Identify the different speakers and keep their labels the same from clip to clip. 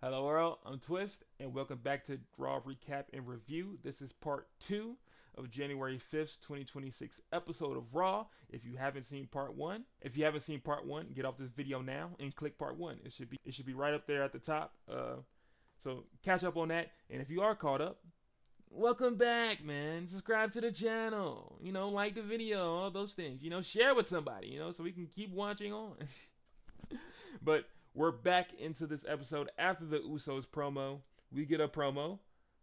Speaker 1: Hello world, I'm Twist, and welcome back to Raw Recap and Review. This is part 2 of January 5th, 2026 episode of Raw. If you haven't seen part 1, get off this video now and click part 1. It should be right up there at the top. So catch up on that, and if you are caught up, welcome back, man. Subscribe to the channel, like the video, all those things, share with somebody, so we can keep watching on. But we're back into this episode after the Usos promo. We get a promo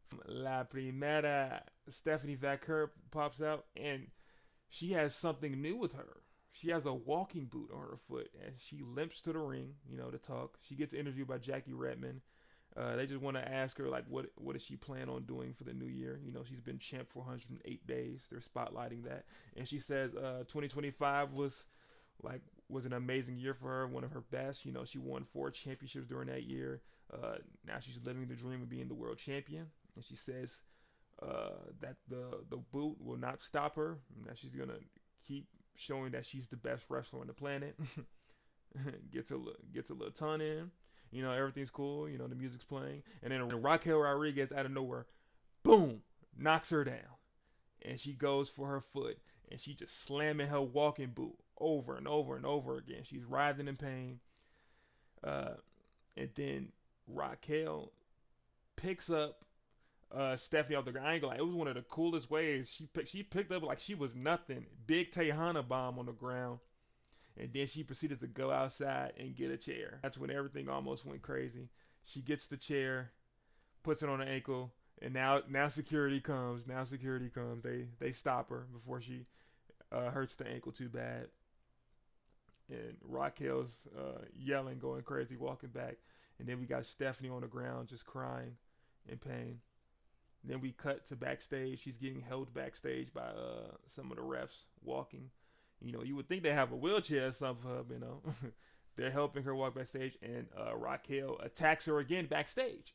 Speaker 1: from La Primera. Stephanie Vaquer pops out, and she has something new with her. She has a walking boot on her foot, and she limps to the ring, to talk. She gets interviewed by Jackie Redmond. They just want to ask her, like, what does she plan on doing for the new year? She's been champ for 108 days. They're spotlighting that. And she says 2025 was an amazing year for her, one of her best. She won 4 championships during that year. Now she's living the dream of being the world champion. And she says that the boot will not stop her, and that she's gonna keep showing that she's the best wrestler on the planet. gets a little ton in. Everything's cool. The music's playing, and then Raquel Rodriguez out of nowhere, boom, knocks her down, and she goes for her foot, and she just slamming her walking boot over and over and over again. She's writhing in pain. And then Raquel picks up Stephanie off the ground. I ain't gonna lie, it was one of the coolest ways. She picked up like she was nothing. Big Tejana bomb on the ground. And then she proceeded to go outside and get a chair. That's when everything almost went crazy. She gets the chair, puts it on her ankle, and now security comes. They stop her before she hurts the ankle too bad. And Raquel's yelling, going crazy, walking back. And then we got Stephanie on the ground just crying in pain. Then we cut to backstage. She's getting held backstage by some of the refs walking. You would think they have a wheelchair or something for her, They're helping her walk backstage, and Raquel attacks her again backstage.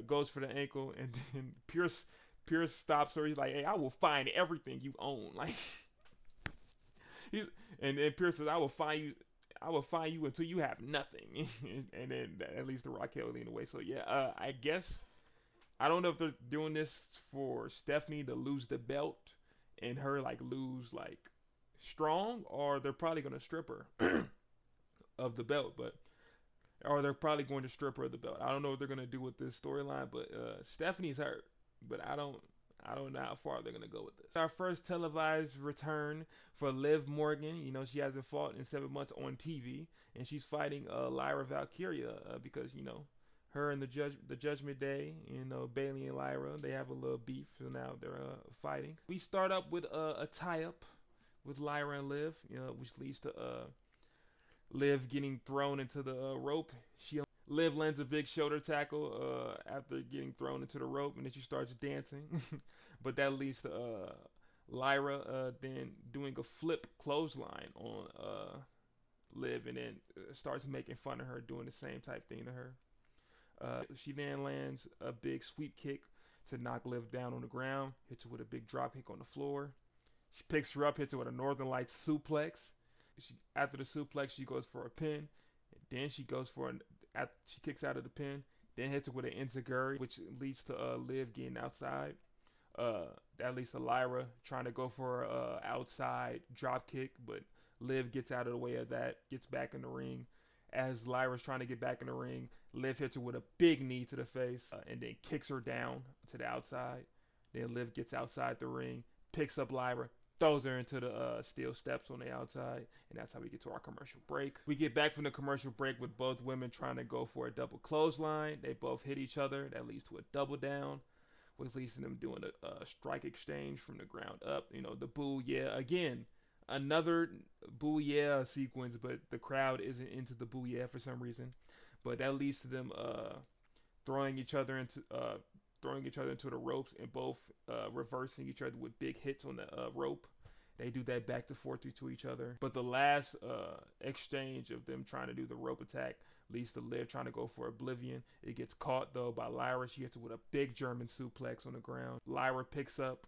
Speaker 1: Goes for the ankle, and then Pierce stops her. He's like, "Hey, I will find everything you own." Like, and then Pierce says, "I will find you until you have nothing." And then that leads to Raquel leaning away. So yeah, I guess I don't know if they're doing this for Stephanie to lose the belt and her lose strong, or they're probably gonna strip her of the belt, or they're probably going to strip her of the belt. I don't know what they're gonna do with this storyline, but Stephanie's hurt, but I don't know how far they're gonna go with this. Our first televised return for Liv Morgan. She hasn't fought in 7 months on TV, and she's fighting Lyra Valkyria because her and the Judgment Day, Bailey and Lyra, they have a little beef, so now they're fighting. We start up with a tie-up with Lyra and Liv, which leads to Liv getting thrown into the rope. Liv lands a big shoulder tackle after getting thrown into the rope, and then she starts dancing. But that leads to Lyra then doing a flip clothesline on Liv, and then starts making fun of her, doing the same type thing to her. She then lands a big sweep kick to knock Liv down on the ground, hits her with a big drop kick on the floor. She picks her up, hits her with a Northern Lights suplex. After the suplex, she goes for a pin. Then she kicks out of the pin. Then hits her with an enziguri, which leads to Liv getting outside. That leads to Lyra trying to go for an outside drop kick, but Liv gets out of the way of that, gets back in the ring. As Lyra's trying to get back in the ring, Liv hits her with a big knee to the face, and then kicks her down to the outside. Then Liv gets outside the ring, picks up Lyra, throws her into the steel steps on the outside, and that's how we get to our commercial break. We get back from the commercial break with both women trying to go for a double clothesline. They both hit each other. That leads to a double down, which leads to them doing a strike exchange from the ground up. The boo yeah again. Another boo yeah sequence, but the crowd isn't into the boo yeah for some reason. But that leads to them throwing each other into the ropes, and both reversing each other with big hits on the rope. They do that back to forth to each other. But the last exchange of them trying to do the rope attack leads to Liv trying to go for Oblivion. It gets caught though by Lyra. She hits it with a big German suplex on the ground. Lyra picks up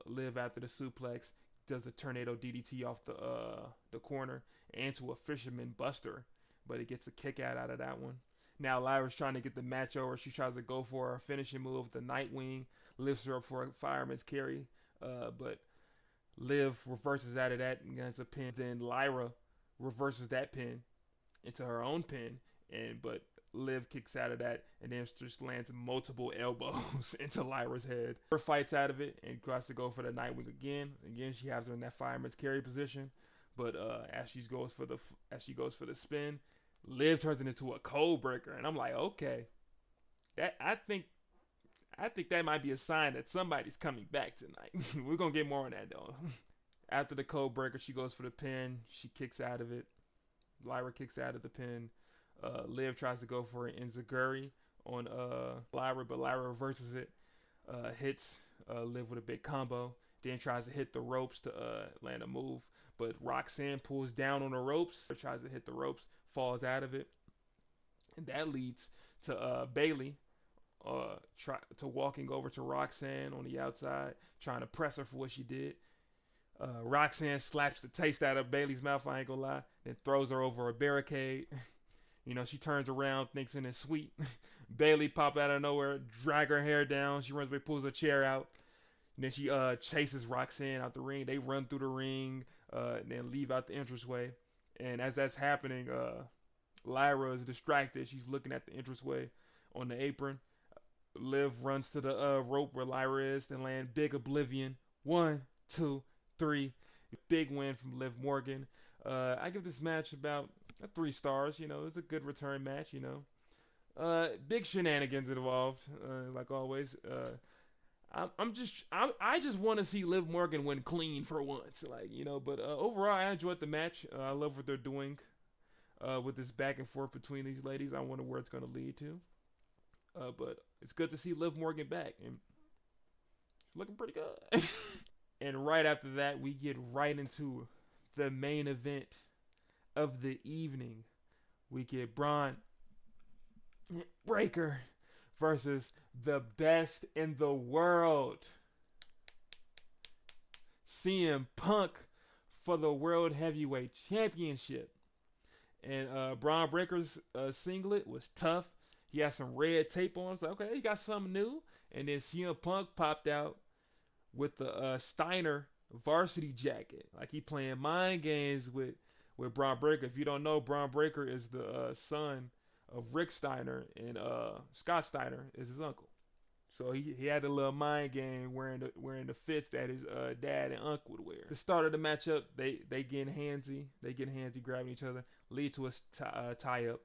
Speaker 1: Liv after the suplex, does a tornado DDT off the corner and to a fisherman buster, but it gets a kick out of that one. Now Lyra's trying to get the match over. She tries to go for a finishing move with the Nightwing, lifts her up for a fireman's carry, but Liv reverses out of that and gets a pin. Then Lyra reverses that pin into her own pin, and but Liv kicks out of that and then just lands multiple elbows into Lyra's head. Her fights out of it and tries to go for the Nightwing again. Again, she has her in that fireman's carry position, but as she goes for the spin, Liv turns it into a cold breaker, and I'm like, okay, that I think that might be a sign that somebody's coming back tonight. We're gonna get more on that though. After the code breaker, she goes for the pin. She kicks out of it. Lyra kicks out of the pin. Liv tries to go for an enziguri on Lyra, but Lyra reverses it. Hits Liv with a big combo. Then tries to hit the ropes to land a move. But Roxanne pulls down on the ropes. Tries to hit the ropes. Falls out of it. And that leads to Bayley walking over to Roxanne on the outside, trying to press her for what she did. Roxanne slaps the taste out of Bayley's mouth, I ain't gonna lie, then throws her over a barricade. She turns around, thinks it is sweet. Bayley pop out of nowhere, drag her hair down. She runs away, pulls her chair out. And then she chases Roxanne out the ring. They run through the ring, and then leave out the entranceway. And as that's happening, Lyra is distracted. She's looking at the entranceway on the apron. Liv runs to the rope where Lyra is, then land big oblivion. 1, 2, 3. Big win from Liv Morgan. I give this match about 3 stars. It's a good return match. Big shenanigans involved, like always. I just want to see Liv Morgan win clean for once, But overall, I enjoyed the match. I love what they're doing with this back and forth between these ladies. I wonder where it's going to lead to. But it's good to see Liv Morgan back, and she's looking pretty good. And right after that, we get right into the main event of the evening. We get Braun Breaker versus the best in the world, CM Punk, for the World Heavyweight Championship. And Braun Breaker's singlet was tough. He had some red tape on. So okay, he got something new. And then CM Punk popped out with the Steiner varsity jacket, like he playing mind games with Braun Breaker. If you don't know, Braun Breaker is the son of Rick Steiner, and Scott Steiner is his uncle. So he had a little mind game wearing the fits that his dad and uncle would wear. The start of the matchup, they getting handsy, grabbing each other, lead to a tie up.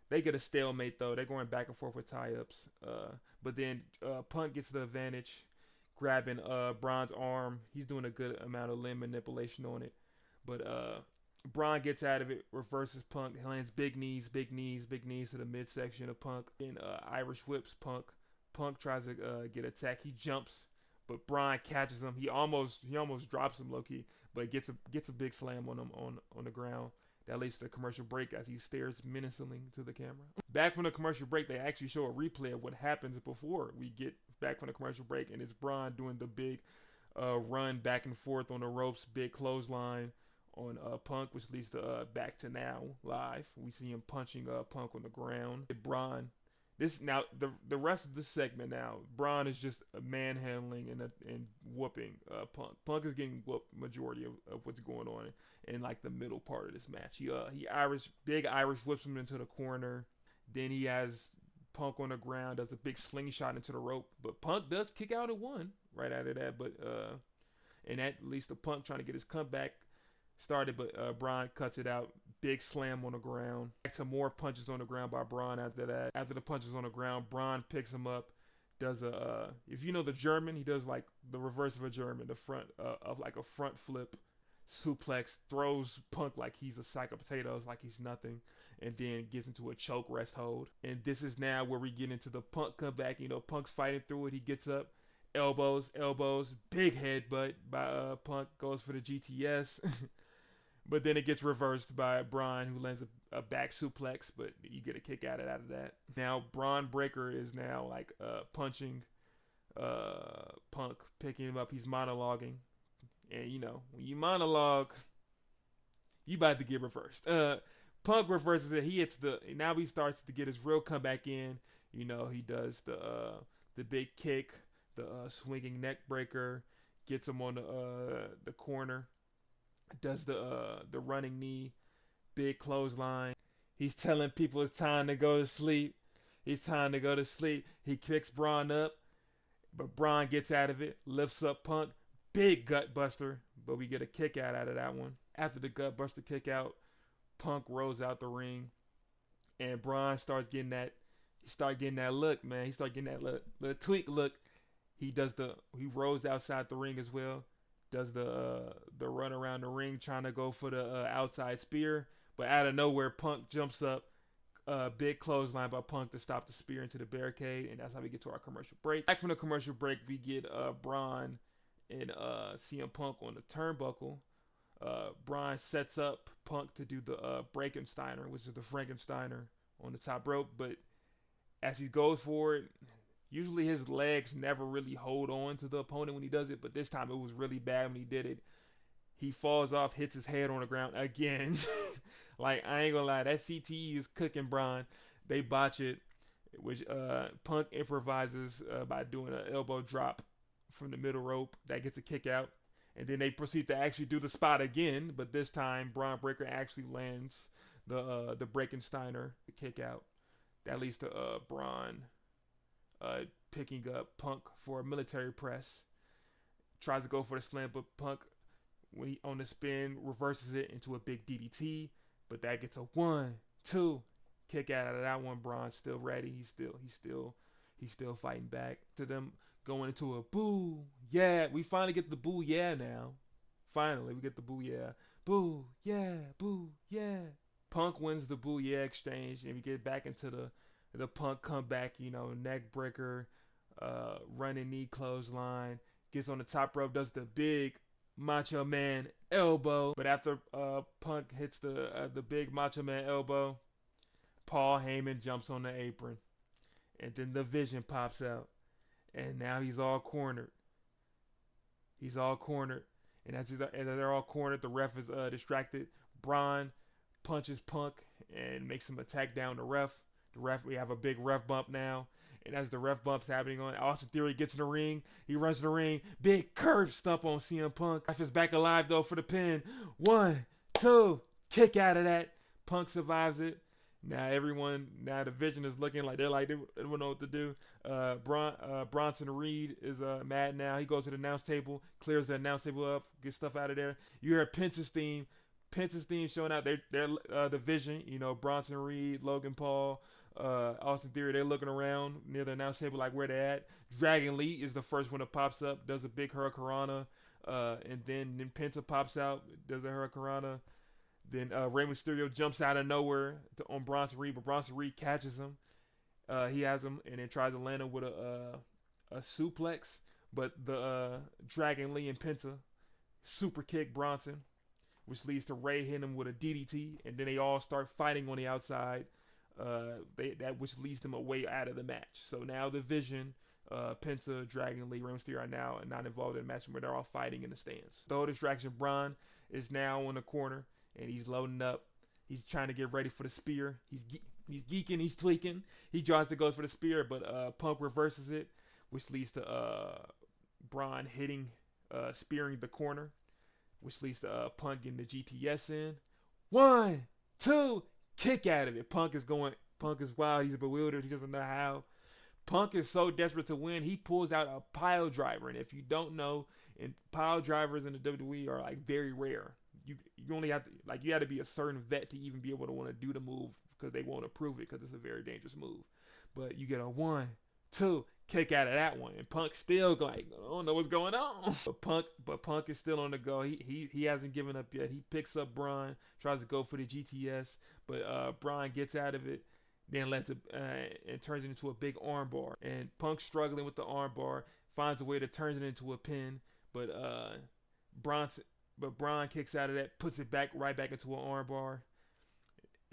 Speaker 1: They get a stalemate though. They're going back and forth with tie-ups. But then Punk gets the advantage, grabbing Braun's arm. He's doing a good amount of limb manipulation on it. But Braun gets out of it, reverses Punk, lands big knees to the midsection of Punk, and Irish whips Punk. Punk tries to get attacked. He jumps, but Braun catches him. He almost drops him low key, but gets a big slam on him on the ground. That leads to a commercial break as he stares menacingly to the camera. Back from the commercial break, they actually show a replay of what happens before we get back from the commercial break, and it's Braun doing the big run back and forth on the ropes, big clothesline on Punk, which leads to back to now live. We see him punching Punk on the ground. Braun. The rest of this segment now, Braun is just manhandling and whooping Punk. Punk is getting whooped majority of what's going on in like the middle part of this match. He big Irish whips him into the corner. Then he has Punk on the ground, does a big slingshot into the rope. But Punk does kick out at 1 right out of that. But and that leads to Punk trying to get his comeback started, but Braun cuts it out. Big slam on the ground. Back to more punches on the ground by Braun after that. After the punches on the ground, Braun picks him up. Does if you know the German, he does like the reverse of a German, the front of like a front flip suplex, throws Punk like he's a sack of potatoes, like he's nothing, and then gets into a choke rest hold. And this is now where we get into the Punk comeback. Punk's fighting through it. He gets up, elbows, big headbutt by Punk, goes for the GTS. But then it gets reversed by Braun, who lands a back suplex, but you get a kick out of that. Now Braun Breaker is now like punching Punk, picking him up. He's monologuing, and when you monologue, you about to get reversed. Punk reverses it. He hits now he starts to get his real comeback in. He does the big kick, the swinging neck breaker, gets him on the corner, does the running knee, big clothesline. He's telling people it's time to go to sleep. He's time to go to sleep. He kicks Braun up, but Braun gets out of it, lifts up Punk, big gut buster, but we get a kick out of that one. After the gut buster kick out, Punk rolls out the ring, and Braun starts getting that. He start getting that look, man. He start getting that little tweak look. He rolls outside the ring as well. Does the run around the ring, trying to go for the outside spear, but out of nowhere, Punk jumps up. Big clothesline by Punk to stop the spear into the barricade, and that's how we get to our commercial break. Back from the commercial break, we get Braun and CM Punk on the turnbuckle. Braun sets up Punk to do the Frankensteiner, which is the Frankensteiner on the top rope, but as he goes forward, usually his legs never really hold on to the opponent when he does it, but this time it was really bad when he did it. He falls off, hits his head on the ground again. Like, I ain't gonna lie, that CTE is cooking Braun. They botch it, which Punk improvises by doing an elbow drop from the middle rope. That gets a kick out. And then they proceed to actually do the spot again, but this time Braun Breaker actually lands the Frankensteiner kick out. That leads to Braun picking up Punk for a military press. Tries to go for the slam, but Punk, when he on the spin, reverses it into a big DDT. But that gets a 1, 2 kick out of that one. Braun's still ready. He's still fighting back. To them going into a boo, yeah. We finally get the boo, yeah. Now, finally we get the boo, yeah, boo, yeah, boo, yeah. Punk wins the boo, yeah exchange, and we get back into the Punk comeback. Neck breaker, running knee clothesline, gets on the top rope, does the big Macho Man elbow, but after Punk hits the big Macho Man elbow, Paul Heyman jumps on the apron, and then the Vision pops out, and now he's all cornered. He's all cornered, and as they're all cornered, the ref is distracted. Braun punches Punk and makes him attack down the ref. We have a big ref bump now. And as the ref bump's happening on, Austin Theory gets in the ring. He runs to the ring. Big curve stomp on CM Punk. Ref is back alive, though, for the pin. 1, 2, kick out of that. Punk survives it. Now the Vision is looking like they don't know what to do. Bronson Reed is mad now. He goes to the announce table, clears the announce table up, gets stuff out of there. You hear Pence's theme. Pence's theme showing out. They're the Vision. Bronson Reed, Logan Paul, Austin Theory. They're looking around near the announce table like where they're at. Dragon Lee is the first one that pops up, does a big Hurricanrana, and then Penta pops out, does a Hurricanrana. Then Rey Mysterio jumps out of nowhere on Bronson Reed, but Bronson Reed catches him. He has him and then tries to land him with a suplex, but the Dragon Lee and Penta super kick Bronson, which leads to Ray hitting him with a DDT, and then they all start fighting on the outside. Which leads them away out of the match. So now the Vision, Penta, Dragon Lee, Rey Mysterio are now not involved in the match, but they're all fighting in the stands. The whole distraction, Braun is now in the corner, and he's loading up. He's trying to get ready for the spear. He's geeking, he's tweaking. He tries to go for the spear, but Punk reverses it, which leads to Braun spearing the corner, which leads to Punk getting the GTS in. 1, 2, kick out of it. Punk is wild. He's bewildered. He doesn't know how. Punk is so desperate to win, he pulls out a pile driver. And if you don't know, pile drivers in the WWE are like very rare. You only have to you got to be a certain vet to even be able to want to do the move, because they won't approve it, because it's a very dangerous move. But you get a 1, 2 kick out of that one, and Punk still I don't know what's going on. But Punk is still on the go. He hasn't given up yet. He picks up Braun, tries to go for the GTS, but Braun gets out of it, then lets it and turns it into a big armbar. And Punk's struggling with the armbar, finds a way to turn it into a pin, but Braun kicks out of that, puts it right back into an armbar.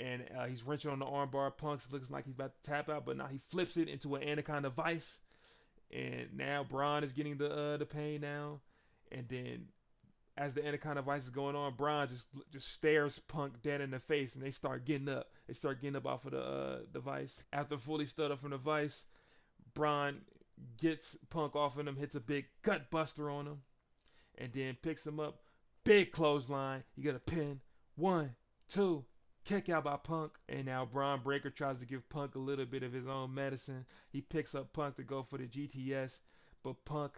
Speaker 1: And he's wrenching on the armbar. Punk looks like he's about to tap out, but now he flips it into an Anaconda Vice. And now Braun is getting the pain now. And then as the Anaconda Vice is going on, Braun just stares Punk dead in the face, and they start getting up. They start getting up off of the Vice. After fully stood up from the Vice, Braun gets Punk off of him, hits a big gut buster on him, and then picks him up. Big clothesline. You get a pin. 1, 2. Kick out by Punk. And now Braun Breaker tries to give Punk a little bit of his own medicine. He picks up Punk to go for the GTS, but Punk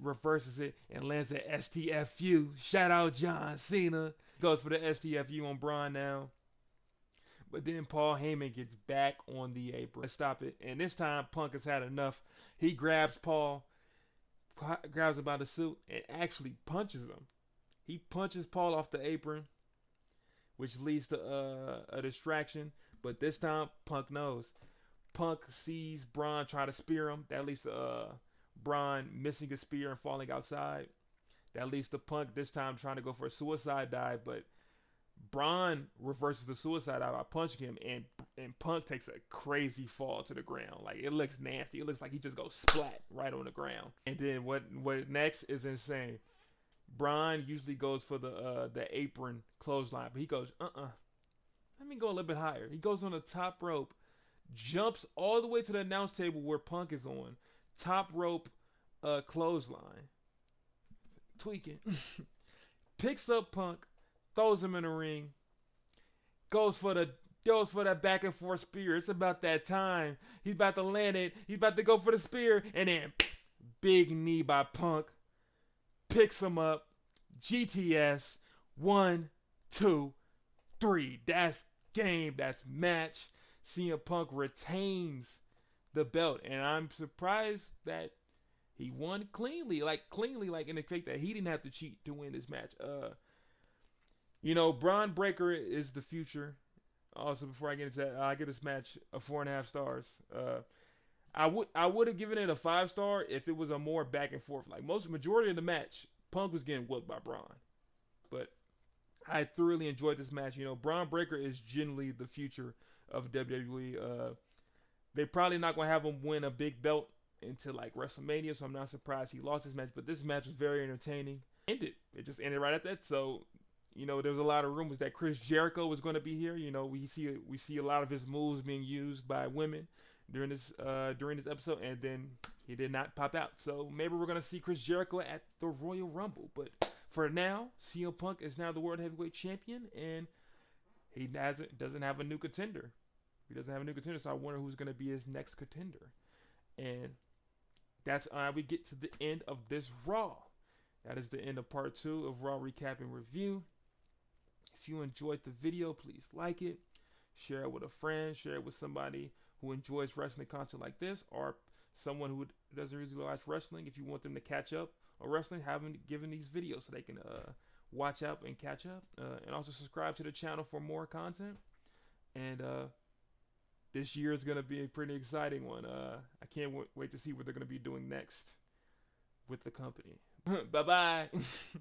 Speaker 1: reverses it and lands an STFU. Shout out John Cena. Goes for the STFU on Braun now. But then Paul Heyman gets back on the apron. Let's stop it. And this time Punk has had enough. He grabs Paul, grabs him by the suit, and actually punches him. He punches Paul off the apron, which leads to a distraction. But this time Punk knows. Punk sees Braun try to spear him. That leads to Braun missing a spear and falling outside. That leads to Punk this time trying to go for a suicide dive, but Braun reverses the suicide dive by punching him, and Punk takes a crazy fall to the ground. Like, it looks nasty. It looks like he just goes splat right on the ground. And then what next is insane. Braun usually goes for the apron clothesline, but he goes, let me go a little bit higher. He goes on the top rope, jumps all the way to the announce table where Punk is on. Top rope clothesline. Tweaking. Picks up Punk, throws him in the ring, goes for that back and forth spear. It's about that time. He's about to land it. He's about to go for the spear, and then big knee by Punk. Picks him up. GTS. 1, 2, 3. That's game. That's match. CM Punk retains the belt, and I'm surprised that he won cleanly, like in the fact that he didn't have to cheat to win this match. Braun Breaker is the future. Also, before I get into that, I give this match a 4.5 stars. I would have given it a 5-star if it was a more back and forth. Like, majority of the match, Punk was getting whooped by Braun, but I thoroughly enjoyed this match. Braun Breaker is generally the future of WWE. They're probably not gonna have him win a big belt until like WrestleMania, so I'm not surprised he lost this match. But this match was very entertaining. It just ended right at that. So, there was a lot of rumors that Chris Jericho was going to be here. We see a lot of his moves being used by women during this episode, and then he did not pop out. So maybe we're going to see Chris Jericho at the Royal Rumble. But for now, CM Punk is now the World Heavyweight Champion, and he doesn't have a new contender. He doesn't have a new contender, so I wonder who's going to be his next contender. And that's how we get to the end of this Raw. That is the end of part 2 of Raw Recap and Review. If you enjoyed the video, please like it, share it with a friend, share it with somebody who enjoys wrestling content like this, or someone who doesn't really watch wrestling. If you want them to catch up on wrestling, have them given these videos so they can watch out and catch up. And also subscribe to the channel for more content. And this year is going to be a pretty exciting one. I can't wait to see what they're going to be doing next with the company. Bye-bye.